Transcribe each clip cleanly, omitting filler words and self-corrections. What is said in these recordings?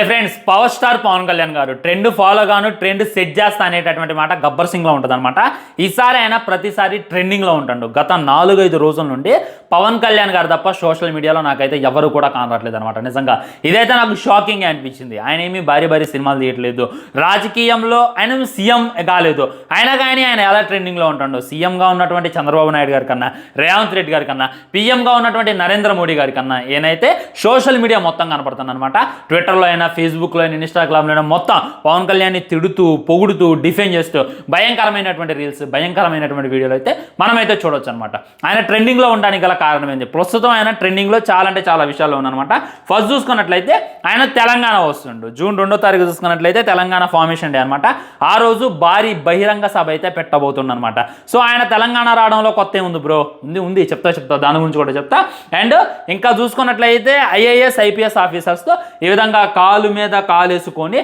Friends, power star Pawan Kalyan garu trend follow గాను trend set చేస్తా అనేటటువంటి మాట గబ్బర్ సింగ్ లో ఉంటుంది అనమాట. ఈసారి ఆయన ప్రతిసారి ట్రెండింగ్ లో ఉంటాడు. గత 4-5 రోజుల నుండి పవన్ కళ్యాణ్ గారు తప్ప సోషల్ మీడియాలో నాకైతే ఎవరు కూడా కానట్లేదు అనమాట. నిజంగా ఇదైతే నాకు షాకింగ్ అనిపించింది. ఆయన ఏమి భారీ సినిమాలు తీయట్లేదు, రాజకీయంలో ఆయన సీఎం కాలేదు, అయినా కానీ ఆయన ఎలా ట్రెండింగ్ లో ఉంటాడు. సీఎంగా ఉన్నటువంటి చంద్రబాబు నాయుడు గారి కన్నా, రేవంత్ రెడ్డి గారి కన్నా, పీఎంగా ఉన్నటువంటి నరేంద్ర మోడీ గారి కన్నా ఈయనైతే సోషల్ మీడియా మొత్తం కనపడుతుంది అనమాట. ట్విట్టర్లో అయినా, ఫేస్బుక్లో అయినా, ఇన్స్టాగ్రామ్లో అయినా మొత్తం పవన్ కళ్యాణ్ని తిడుతూ, పొగుడుతూ, డిఫెండ్ చేస్తూ భయంకరమైనటువంటి రీల్స్, భయంకరమైనటువంటి వీడియోలు అయితే మనమైతే చూడొచ్చు అనమాట. ఆయన ట్రెండింగ్లో ఉండడానికి గల కారణం ఏంటి? ప్రస్తుతం ఆయన ట్రెండింగ్లో చాలా అంటే చాలా విషయాల్లో ఉందన్నమాట. ఫస్ట్ చూసుకున్నట్లయితే ఆయన తెలంగాణ వస్తుండు. జూన్ 2వ తారీఖు చూసుకున్నట్లయితే తెలంగాణ ఫార్మేషన్ డే అనమాట. ఆ రోజు భారీ బహిరంగ సభ అయితే పెట్టబోతుందన్నమాట. సో ఆయన తెలంగాణ రావడంలో కొత్త ఏముంది బ్రో? ఉంది చెప్తా దాని గురించి కూడా చెప్తా. అండ్ ఇంకా చూసుకున్నట్లయితే ఐఏఎస్ ఐపీఎస్ ఆఫీసర్స్తో ఈ విధంగా కాలు మీద కాలేసుకొని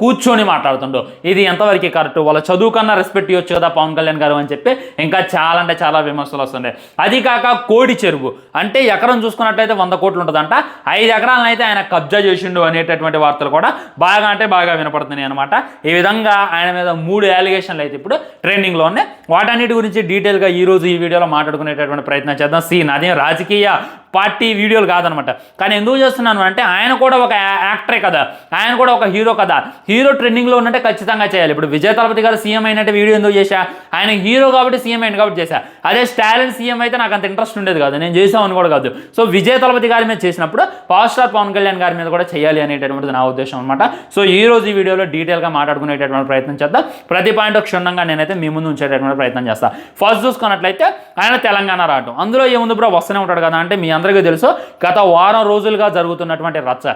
కూర్చొని మాట్లాడుతుండో ఇది ఎంతవరకు కరెక్ట్? వాళ్ళ చదువు కన్నా రెస్పెక్ట్ ఇవ్వచ్చు కదా పవన్ కళ్యాణ్ గారు అని చెప్పి ఇంకా చాలా అంటే చాలా విమర్శలు వస్తుండే. అది కాక కోడి చెరువు అంటే ఎకరం చూసుకున్నట్లయితే 100 కోట్లు ఉంటుందంట. 5 ఎకరాలను అయితే ఆయన కబ్జా చేసిండు అనేటటువంటి వార్తలు కూడా బాగా అంటే బాగా వినపడుతున్నాయి అనమాట. ఈ విధంగా ఆయన మీద 3 అలిగేషన్లు అయితే ఇప్పుడు ట్రెండింగ్లో ఉన్నాయి. వాటన్నిటి గురించి డీటెయిల్గా ఈరోజు ఈ వీడియోలో మాట్లాడుకునేటటువంటి ప్రయత్నం చేద్దాం. అదే రాజకీయ పార్టీ వీడియోలు కాదనమాట. కానీ ఎందుకు చేస్తున్నాను అంటే ఆయన కూడా ఒక యాక్టరే కదా, ఆయన కూడా ఒక హీరో కదా. హీరో ట్రెండింగ్లో ఉన్నట్టే ఖచ్చితంగా చేయాలి. ఇప్పుడు విజయ్ తలపతి గారు సీఎం అయినట్టే వీడియో ఎందుకు చేశా? ఆయన హీరో కాబట్టి సీఎం అయింది కాబట్టి చేశా. అదే స్టాలిన్ సీఎం అయితే నాకు అంత ఇంట్రెస్ట్ ఉండేది కాదు, నేను చేసామని కూడా కాదు. సో విజయ్ తలపతి గారి మీద చేసినప్పుడు పవర్ స్టార్ పవన్ కళ్యాణ్ గారి మీద కూడా చేయాలి అనేటటువంటిది నా ఉద్దేశం అనమాట. సో ఈ రోజు ఈ వీడియోలో డీటెయిల్గా మాట్లాడుకునేటటువంటి ప్రయత్నం చేద్దాం. ప్రతి పాయింట్ క్షుణ్ణంగా నేనైతే మీ ముందు ఉంచేటటువంటి ప్రయత్నం చేస్తాను. ఫస్ట్ చూసుకున్నట్లయితే ఆయన తెలంగాణ రావడం, అందులో ఏముంది బ్రో వస్తూనే ఉంటాడు కదా అంటే మీ అందరికీ తెలుసు గత వారం రోజులుగా జరుగుతున్నటువంటి రచ్చ.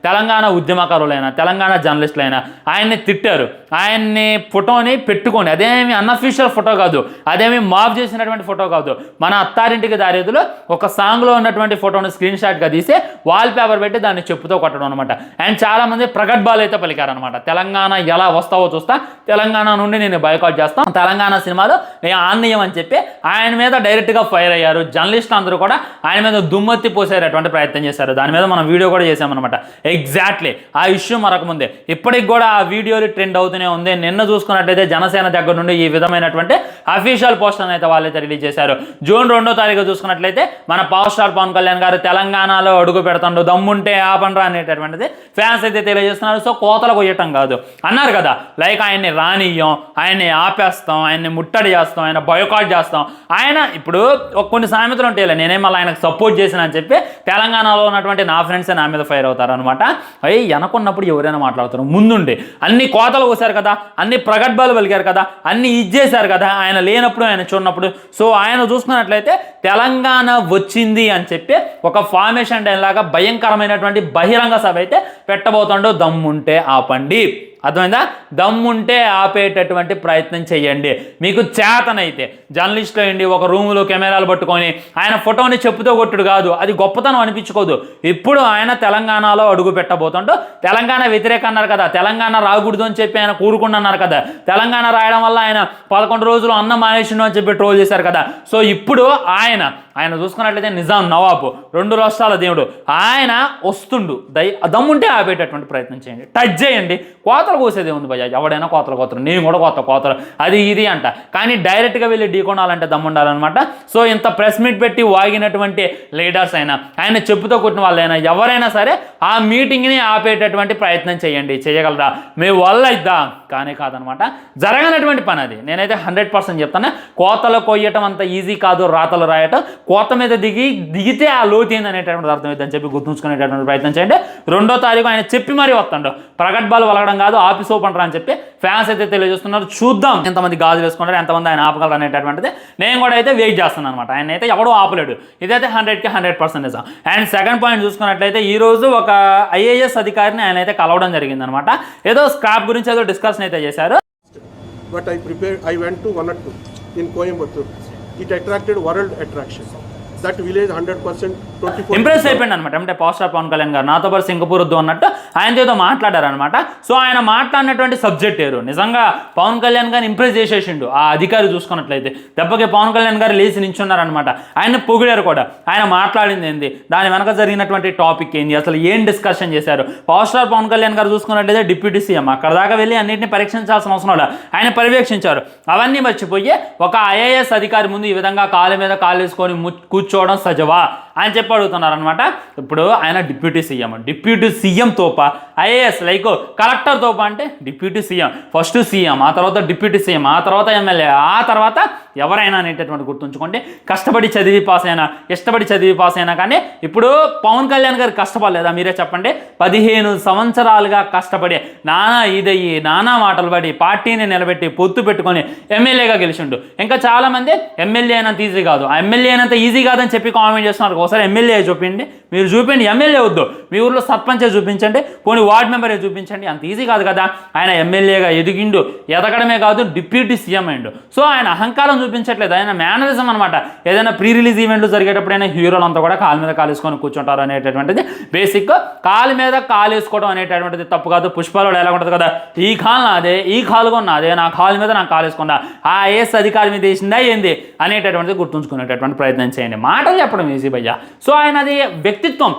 తెలంగాణ ఉద్యమకారులైనా, తెలంగాణ జర్నలిస్టులైనా ఆయన్ని తిట్టారు. ఆయన్ని ఫోటోని పెట్టుకొని, అదేమి అన్అఫీషియల్ ఫోటో కాదు, అదేమి మాఫ్ చేసినటువంటి ఫోటో కాదు, మన అత్తారింటికి దారేదులో ఒక సాంగ్లో ఉన్నటువంటి ఫోటోని స్క్రీన్ షాట్గా తీసి వాల్ పేపర్ పెట్టి దాన్ని చెప్పుతో కొట్టడం అనమాట. అండ్ చాలామంది ప్రగడ్బాలు అయితే పలికారనమాట. తెలంగాణ ఎలా వస్తావో చూస్తా, తెలంగాణ నుండి నేను బాయ్కాట్ చేస్తాను, తెలంగాణ సినిమాలో నేను ఆన్యం అని చెప్పి ఆయన మీద డైరెక్ట్గా ఫైర్ అయ్యారు. జర్నలిస్టులు అందరూ కూడా ఆయన మీద దుమ్మెత్తి పోసేటటువంటి ప్రయత్నం చేశారు. దాని మీద మనం వీడియో కూడా చేసామన్నమాట. ఎగ్జాక్ట్లీ ఆ ఇష్యూ మరకముందే ఇప్పటికి కూడా ఆ వీడియోలు ట్రెండ్ అవుతూనే ఉంది. నిన్న చూసుకున్నట్లయితే జనసేన దగ్గర నుండి ఈ విధమైనటువంటి అఫీషియల్ పోస్టర్ని అయితే వాళ్ళైతే రిలీజ్ చేశారు. జూన్ 2వ తారీఖు చూసుకున్నట్లయితే మన పవర్ స్టార్ పవన్ కళ్యాణ్ గారు తెలంగాణలో అడుగు పెడతాడు, దమ్ముంటే ఆపండ్రా అనేటటువంటిది ఫ్యాన్స్ అయితే తెలియజేస్తున్నారు. సో కోతలు కొయ్యటం కాదు అన్నారు కదా, లైక్ ఆయన్ని రానియ్యం, ఆయన్ని ఆపేస్తాం, ఆయన్ని ముట్టడి చేస్తాం, ఆయన బాయ్కాట్ చేస్తాం. ఆయన ఇప్పుడు కొన్ని సామెతలు ఉంటాయి, నేనేం మళ్ళీ ఆయనకు సపోర్ట్ చేసిన అని చెప్పి తెలంగాణలో ఉన్నటువంటి నా ఫ్రెండ్స్ నా మీద ఫైర్ అవుతారు అనమాట. అయ్యి వెనకున్నప్పుడు ఎవరైనా మాట్లాడుతారు, ముందుండి అన్ని కోతలు కోసారు కదా, అన్ని ప్రగడ్బాలు పలికారు కదా, అన్ని ఇచ్చేశారు కదా ఆయన లేనప్పుడు, ఆయన చూడనప్పుడు. సో ఆయన చూసుకున్నట్లయితే తెలంగాణ వచ్చింది అని చెప్పి ఒక ఫార్మేషన్ డే లాగా భయంకరమైనటువంటి బహిరంగ సభ అయితే పెట్టబోతుండో, దమ్ముంటే ఆపండి. అర్థమైందా? దమ్ముంటే ఆపేటటువంటి ప్రయత్నం చేయండి. మీకు చేతనైతే జర్నలిస్టులు అయ్యండి, ఒక రూములో కెమెరాలు పట్టుకొని ఆయన ఫోటోని చెప్పుతో కొట్టుడు కాదు, అది గొప్పతనం అనిపించుకోదు. ఇప్పుడు ఆయన తెలంగాణలో అడుగు పెట్టబోతుంటూ తెలంగాణ వ్యతిరేక అన్నారు కదా, తెలంగాణ రాకూడదు అని చెప్పి ఆయన కూరుకున్నారు కదా, తెలంగాణ రాయడం వల్ల ఆయన 11 రోజులు అన్నం మానేసిండు అని చెప్పి ట్రోల్ చేశారు కదా. సో ఇప్పుడు ఆయన చూసుకున్నట్లయితే నిజాం నవాబు, 2 రాష్ట్రాల దేవుడు, ఆయన వస్తుండు. దమ్ముంటే ఆపేటటువంటి ప్రయత్నం చేయండి, టచ్ చేయండి. కోతలు కోసేది ఉంది భయ్య, ఎవడైనా కోతలు, నేను కూడా కోతలు అది ఇది అంట. కానీ డైరెక్ట్గా వెళ్ళి ఢీకొనాలంటే దమ్ముండాలన్నమాట. సో ఇంత ప్రెస్ మీట్ పెట్టి వాగినటువంటి లీడర్స్ అయినా, ఆయన చెప్పుతో కొట్టిన వాళ్ళైనా, ఎవరైనా సరే ఆ మీటింగ్ని ఆపేటటువంటి ప్రయత్నం చేయండి. చేయగలరా? మీ వల్ల ఇద్దా? కానీ కాదనమాట, జరగనటువంటి పని అది. నేనైతే 100% చెప్తాను. కోతలు కొయ్యటం అంత ఈజీ కాదు, రాతలు రాయటం. కోత మీద దిగితే ఆ లోతు ఏంది అనేటటువంటి అర్థమైందని చెప్పి గుర్తుంచుకునేటటువంటి ప్రయత్నం చేయండి. 2వ తారీఖు ఆయన చెప్పి మరీ వస్తాడు. ప్రగడ్బాలు వలగడం కాదు, ఆఫీస్ ఓపెన్ రా అని చెప్పి ఫ్యాన్స్ అయితే తెలియజేస్తున్నారు. చూద్దాం ఎంతమంది గాజులు వేసుకుంటారు, ఎంతమంది ఆయన ఆపగలరు అనేటటువంటిది. నేను కూడా అయితే వెయిట్ చేస్తున్నాను అనమాట. ఆయన అయితే ఎవడో ఆపలేడు. ఇదైతే 100కి 100% నిజం. అండ్ సెకండ్ పాయింట్ చూసుకున్నట్లయితే ఈరోజు ఒక ఐఏఎస్ అధికారిని ఆయన అయితే కలవడం జరిగిందనమాట. ఏదో స్క్రాప్ గురించి ఏదో డిస్కషన్ అయితే చేశారు. But I went to 1 or 2 in Coimbatore. It attracted world attraction. That village 100% 24 impress అయిపోయింది అనమాట. అంటే పవర్ స్టార్ పవన్ కళ్యాణ్ గారు నాతో పాటు సింగపూర్ వద్దు అన్నట్టు ఆయనతో ఏదో మాట్లాడారనమాట. సో ఆయన మాట్లాడినటువంటి సబ్జెక్ట్ ఏరు నిజంగా పవన్ కళ్యాణ్ గారిని ఇంప్రెస్ చేసేసిండు ఆ అధికారి చూసుకున్నట్లయితే. దెబ్బకి పవన్ కళ్యాణ్ గారు లేచి నించున్నారనమాట. ఆయన పొగిడారు కూడా. ఆయన మాట్లాడింది ఏంది, దాని వెనక జరిగినటువంటి టాపిక్ ఏంది, అసలు ఏం డిస్కషన్ చేశారు. పవర్ స్టార్ పవన్ కళ్యాణ్ గారు చూసుకున్నట్లయితే డిప్యూటీ సీఎం అక్కడ దాకా వెళ్ళి అన్నింటినీ పరీక్షించాల్సిన అవసరం లేదు. ఆయన పర్యవేక్షించారు. అవన్నీ మర్చిపోయి ఒక ఐఏఎస్ అధికారి ముందు ఈ విధంగా కాలు మీద కాలు వేసుకొని కూర్చోవడం సజవా అని చెప్పి అడుగుతున్నారు అనమాట. ఇప్పుడు ఆయన డిప్యూటీ సీఎం తోప, ఐఏఎస్ లైక్ కలెక్టర్ తోప అంటే డిప్యూటీ సీఎం, ఫస్ట్ సీఎం, ఆ తర్వాత డిప్యూటీ సీఎం, ఆ తర్వాత ఎమ్మెల్యే, ఆ తర్వాత ఎవరైనా అనేటటువంటి గుర్తుంచుకోండి. కష్టపడి చదివి పాస్ అయినా, ఇష్టపడి చదివి పాస్ అయినా. కానీ ఇప్పుడు పవన్ కళ్యాణ్ గారు కష్టపడలేదా మీరే చెప్పండి? 15 సంవత్సరాలుగా కష్టపడి నానా ఇదయ్యి నానా మాటలు పడి పార్టీని నిలబెట్టి పొత్తు పెట్టుకొని ఎమ్మెల్యేగా గెలిచిండు. ఇంకా చాలామంది ఎమ్మెల్యే అయినంత ఈజీ కాదు, ఆ ఎమ్మెల్యే అయినంత ఈజీ కాదని చెప్పి కామెంట్ చేస్తున్నారు. ఒకసారి ఎమ్మెల్యే చూపించండి, మీరు చూపించండి. ఎమ్మెల్యే వద్దు, మీ ఊర్లో సర్పంచే చూపించండి, పోనీ వార్డ్ మెంబరే చూపించండి. అంత ఈజీ కాదు కదా. ఆయన ఎమ్మెల్యేగా ఎదిగిండు, ఎదగడమే కాదు డిప్యూటీ సీఎం అయిండు. సో ఆయన అహంకారం చూపించట్లేదు, ఆయన మేనరిజం అనమాట. ఏదైనా ప్రీ రిలీజ్ ఈవెంట్లు జరిగేటప్పుడైనా హీరోలు అంతా కూడా కాలు మీద కాలు వేసుకొని కూర్చుంటారు అనేటటువంటిది బేసిక్. కాలు మీద కాలు వేసుకోవడం అనేటటువంటిది తప్పు కాదు. పుష్పలో ఎలా ఉంటుంది కదా, ఈ కాలు నాదే, ఈ కాలు కూడా నాదే, నా కాలు మీద నాకు కాలు వేసుకున్నా, ఆ ఏఎస్ అధికారి మీద వేసిందా ఏంది అనేటటువంటిది గుర్తుంచుకునేటటువంటి ప్రయత్నం చేయండి. మాటలు చెప్పడం ఈజీ భయ్యా. సో ఆయన అది వ్యక్తిత్వం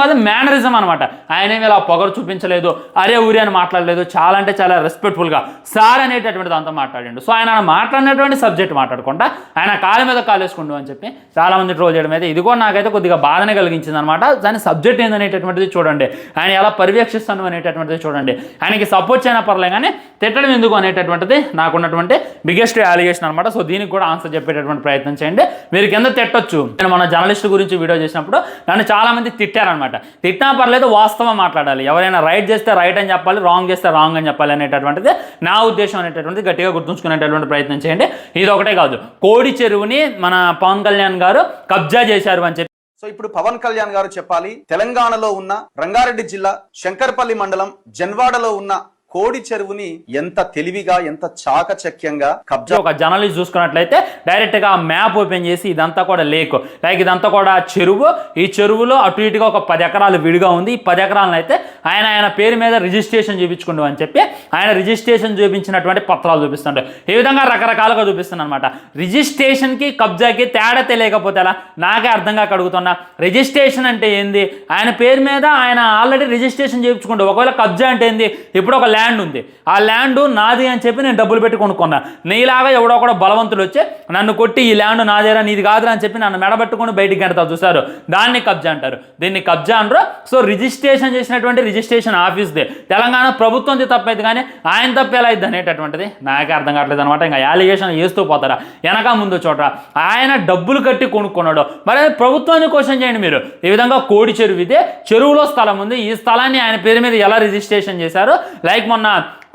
కాదు, మేనరిజం అనమాట. ఆయన ఏమి ఇలా పొగరు చూపించలేదు, అరే ఊరి అని మాట్లాడలేదు, చాలా అంటే చాలా రెస్పెక్ట్ఫుల్గా సార్ అనేటటువంటి దాంతో మాట్లాడండు. సో ఆయన మాట్లాడినటువంటి సబ్జెక్ట్ మాట్లాడకుండా ఆయన కాలు మీద కాలు వేసుకుండు అని చెప్పి చాలామంది ట్రోల్ చేయడం అయితే ఇది కూడా నాకైతే కొద్దిగా బాధనే కలిగించింది అనమాట. దాని సబ్జెక్ట్ ఏందనేటటువంటిది చూడండి, ఆయన ఎలా పర్యవేక్షిస్తాను అనేటటువంటిది చూడండి. ఆయనకి సపోర్ట్ చేయనా పర్లే కానీ తిట్టడం ఎందుకు అనేటటువంటిది నాకున్నటువంటి బిగ్గెస్ట్ అలిగేషన్ అనమాట. సో దీనికి కూడా ఆన్సర్ చెప్పేటటువంటి ప్రయత్నం చేయండి. మీరు కింద తిట్టొచ్చు. నేను మన జర్నలిస్ట్ గురించి వీడియో చేసినప్పుడు నన్ను చాలామంది తిట్టారనమాట. తిట్టినా పర్లేదు, వాస్తవం మాట్లాడాలి. ఎవరైనా రైట్ చేస్తే రైట్ అని చెప్పాలి, రాంగ్ చేస్తే రాంగ్ అని చెప్పాలి అనేటటువంటిది నా ఉద్దేశం అనేటటువంటిది గట్టిగా గుర్తుంచుకునేటటువంటి ప్రయత్నం చేయండి. ఇది ఒకటే కాదు, కోడి చెరువుని మన పవన్ కళ్యాణ్ గారు కబ్జా చేశారు అని చెప్పి. సో ఇప్పుడు పవన్ కళ్యాణ్ గారు చెప్పాలి, తెలంగాణలో ఉన్న రంగారెడ్డి జిల్లా శంకర్పల్లి మండలం జన్వాడలో ఉన్న కోడి చెరువుని ఎంత తెలివిగా, ఎంత చాకచక్యంగా కబ్జా. ఒక జర్నలిస్ట్ చూసుకున్నట్లయితే డైరెక్ట్ గా మ్యాప్ ఓపెన్ చేసి ఇదంతా కూడా లేక్, లైక్ ఇదంతా కూడా చెరువు. ఈ చెరువులో అటు ఇటుగా ఒక 10 ఎకరాలు విడిగా ఉంది. ఈ 10 ఎకరాలను అయితే ఆయన పేరు మీద రిజిస్ట్రేషన్ చూపించుకుండు అని చెప్పి ఆయన రిజిస్ట్రేషన్ చూపించినటువంటి పత్రాలు చూపిస్తుంటారు. ఈ విధంగా రకరకాలుగా చూపిస్తున్నారు అనమాట. రిజిస్ట్రేషన్కి కబ్జాకి తేడా తెలియకపోతే ఎలా నాకే అర్థంగా అడుగుతున్నా. రిజిస్ట్రేషన్ అంటే ఏంది, ఆయన పేరు మీద ఆయన ఆల్రెడీ రిజిస్ట్రేషన్ చేయించుకుంటూ. ఒకవేళ కబ్జా అంటే ఏంది, ఇప్పుడు ఒక ల్యాండ్ ఉంది, ఆ ల్యాండ్ నాది అని చెప్పి నేను డబ్బులు పెట్టి కొనుక్కున్నా. నీలాగా ఎవడో కూడా బలవంతులు వచ్చి నన్ను కొట్టి ఈ ల్యాండ్ నాదేరా నీది కాదురా అని చెప్పి నన్ను మెడబెట్టుకుని బయటికి గంటతా చూసారు, దాన్ని కబ్జా అంటారు. దీన్ని కబ్జా అంటారు. సో రిజిస్ట్రేషన్ చేసినటువంటి రిజిస్ట్రేషన్ ఆఫీస్దే, తెలంగాణ ప్రభుత్వంది తప్పైతే కానీ ఆయన తప్పేలా అయింది అనేటటువంటిది నాకే అర్థం కావట్లేదు అనమాట. ఇంకా అలిగేషన్ వేస్తూ పోతారా వెనక ముందు చోట. ఆయన డబ్బులు కట్టి కొనుక్కున్నాడు, మరి ప్రభుత్వాన్ని క్వశ్చన్ చేయండి మీరు. ఈ విధంగా కోడి చెరువు ఇదే, చెరువులో స్థలం ఉంది, ఈ స్థలాన్ని ఆయన పేరు మీద ఎలా రిజిస్ట్రేషన్ చేశారు. లైక్ మొన్న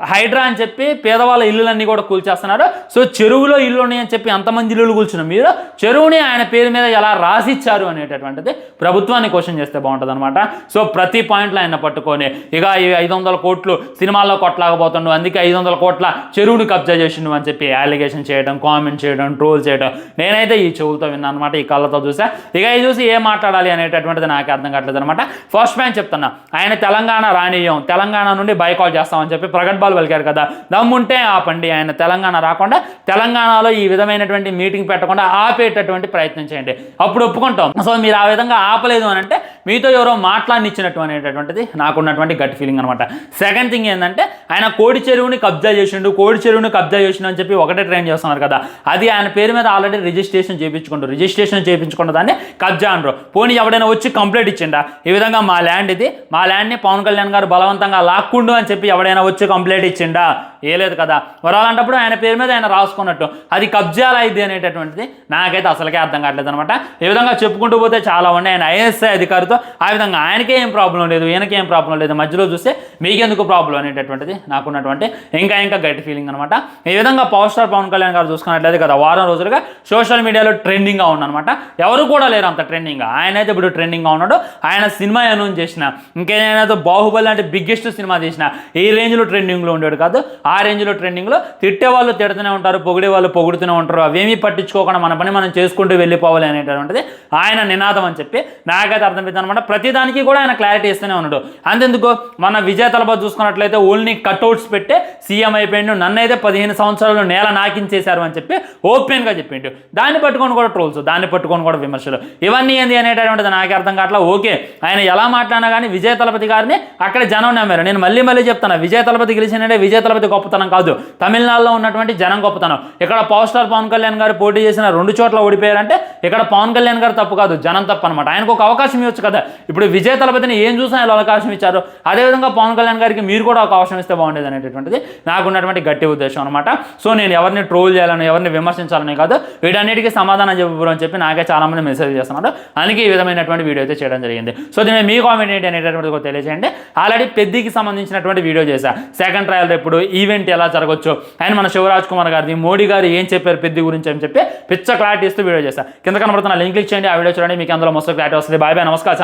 హైడ్రా అని చెప్పి పేదవాళ్ళ ఇల్లులన్నీ కూడా కూల్చేస్తున్నారు. సో చెరువులో ఇల్లు ఉన్నాయని చెప్పి ఎంతమంది ఇల్లులు కూల్చున్న మీరు చెరువుని ఆయన పేరు మీద ఎలా రాసిచ్చారు అనేటటువంటిది ప్రభుత్వాన్ని క్వశ్చన్ చేస్తే బాగుంటుంది అనమాట. సో ప్రతి పాయింట్లో ఆయన పట్టుకొని ఇక ఈ 500 కోట్లు సినిమాల్లో కొట్టలేకపోతుండు, అందుకే 500 కోట్ల చెరువుని కబ్జా చేసిండు అని చెప్పి అలిగేషన్ చేయడం, కామెంట్ చేయడం, ట్రోల్ చేయడం నేనైతే ఈ చెవులతో విన్నాను అనమాట, ఈ కళ్ళతో చూసా. ఇక ఇది చూసి ఏం మాట్లాడాలి అనేటటువంటిది నాకు అర్థం కావట్లేదు అనమాట. ఫస్ట్ పాయింట్ చెప్తున్నా, ఆయన తెలంగాణ రానియం, తెలంగాణ నుండి బైకాట్ చేస్తామని చెప్పి ప్రగట్ పలికారు కదా, దమ్ముంటే ఆపండి. ఆయన తెలంగాణ రాకుండా తెలంగాణలో ఈ విధమైనటువంటి మీటింగ్ పెట్టకుండా ఆపేటటువంటి ప్రయత్నం చేయండి, అప్పుడు ఒప్పుకుంటాం. సో మీరు ఆ విధంగా ఆపలేదు అని అంటే మీతో ఎవరో మాట్లాడినిచ్చినట్టు అనేటటువంటిది నాకున్నటువంటి గట్ ఫీలింగ్ అనమాట. సెకండ్ థింగ్ ఏంటంటే ఆయన కోడి చెరువుని కబ్జా చేసిండు, కోడి చెరువుని కబ్జా చేసిండు అని చెప్పి ఒకటే ట్రైన్ చేస్తున్నారు కదా, అది ఆయన పేరు మీద ఆల్రెడీ రిజిస్ట్రేషన్ చేయించుకుంటారు. రిజిస్ట్రేషన్ చేయించుకున్న దాన్ని కబ్జా అనరు. పోనీ ఎవడైనా వచ్చి కంప్లైంట్ ఇచ్చిండా, ఈ విధంగా మా ల్యాండ్ ఇది, మా ల్యాండ్ని పవన్ కళ్యాణ్ గారు బలవంతంగా లాక్కుండు అని చెప్పి ఎవడైనా వచ్చి కంప్లైంట్ ఇచ్చిండా? ఏ లేదు కదా. వరాలంటప్పుడు ఆయన పేరు మీద ఆయన రాసుకున్నట్టు అది కబ్జాలు అయింది అనేటటువంటిది నాకైతే అసలుకే అర్థం కావట్లేదు అనమాట. ఈ విధంగా చెప్పుకుంటూ పోతే చాలా ఉన్నాయి. ఆయన ఐఎస్ఐ అధికారితో ఆ విధంగా ఆయనకే ఏం ప్రాబ్లం లేదు, ఈయనకేం ప్రాబ్లం లేదు, మధ్యలో చూస్తే మీకెందుకు ప్రాబ్లం అనేటటువంటిది నాకున్నటువంటి ఇంకా గట్టి ఫీలింగ్ అనమాట. ఈ విధంగా పవర్ స్టార్ పవన్ కళ్యాణ్ గారు చూసుకున్నట్లయితే కదా వారం రోజులుగా సోషల్ మీడియాలో ట్రెండింగ్గా ఉందన్నమాట. ఎవరు కూడా లేరు అంత ట్రెండింగ్గా, ఆయనైతే ఇప్పుడు ట్రెండింగ్గా ఉన్నాడు. ఆయన సినిమా అనౌన్స్ చేసిన, ఇంకేదైనా బాహుబలి అంటే బిగ్గెస్ట్ సినిమా చేసిన ఈ రేంజ్లో ట్రెండింగ్లో ఉండేవాడు కాదు. ఆ రేంజ్లో ట్రెండింగ్లో, తిట్టే వాళ్ళు తిడుతూనే ఉంటారు, పొగిడే వాళ్ళు పొగుడుతూనే ఉంటారు, అవేమీ పట్టించుకోకుండా మన పని మనం చేసుకుంటూ వెళ్ళిపోవాలి అనేటటువంటిది ఆయన నినాదం అని చెప్పి నాకైతే అర్థమైంది అనమాట. ప్రతిదానికి కూడా ఆయన క్లారిటీ ఇస్తూనే ఉన్నాడు. అంతెందుకు మన విజయ్ తలపతి చూసుకున్నట్లయితే ఓన్లీ కట్అవుట్స్ పెట్టే సీఎం అయిపోయిండు, నన్నైతే 15 సంవత్సరాలు నేల నాకించేశారు అని చెప్పి ఓపెన్గా చెప్పిండు. దాన్ని పట్టుకొని కూడా ట్రోల్స్, దాన్ని పట్టుకొని కూడా విమర్శలు, ఇవన్నీ ఏంది అనేటటువంటిది నాకే అర్థం కావట్లా. ఓకే, ఆయన ఎలా మాట్లాడినా కానీ విజయ్ తలపతి గారిని అక్కడ జనం నమ్మారు. నేను మళ్ళీ చెప్తాను, విజయ్ తలపతి గెలిచినంటే విజయ్ తలపతి గొప్పతనం కాదు, తమిళనాడులో ఉన్నటువంటి జనం గొప్పతనం. ఇక్కడ పవర్ స్టార్ పవన్ కళ్యాణ్ గారు పోటీ చేసిన 2 చోట్ల ఓడిపోయారంటే ఇక్కడ పవన్ కళ్యాణ్ గారు తప్పు కాదు, జనం తప్పు అనమాట. ఆయనకు ఒక అవకాశం ఇవ్వచ్చు కదా. ఇప్పుడు విజయ్ తలపతిని ఏం చూసి ఆయన అవకాశం ఇచ్చారు, అదేవిధంగా పవన్ కళ్యాణ్ గారికి మీరు కూడా ఒక అవకాశం ఇస్తే బాగుండేది అనేటటువంటిది నాకున్నటువంటి గట్టి ఉద్దేశం అనమాట. సో నేను ఎవరిని ట్రోల్ చేయాలని, ఎవరిని విమర్శించాలని కాదు, వీటన్నిటికీ సమాధానం చెప్పు అని చెప్పి నాకే చాలా మంది మెసేజ్ చేస్తున్నారు. అందుకే ఈ విధమైనటువంటి వీడియో అయితే చేయడం జరిగింది. సో దీని మీ కామెంట్ ఏంటి అనేటటువంటిది తెలియజేయండి. ఆల్రెడీ పెద్దికి సంబంధించినటువంటి వీడియో చేశా, సెకండ్ ట్రయల్ ఎప్పుడు, ఈవెంట్ ఎలా జరగవచ్చు, అండ్ మన శివరాజ్ కుమార్ గారిది మోడీ గారు ఏం చెప్పారు పెద్ది గురించి అని చెప్పి పిచ్చ క్లారిటీ ఇస్తూ వీడియో చేశా. కింద కనబడుతున్న లింక్ క్లిక్ చేయండి, ఆ వీడియో చూడండి, మీకు అందులో మస్తు క్లారిటీ వస్తుంది. బాయ్ బాయ్, నమస్కారం.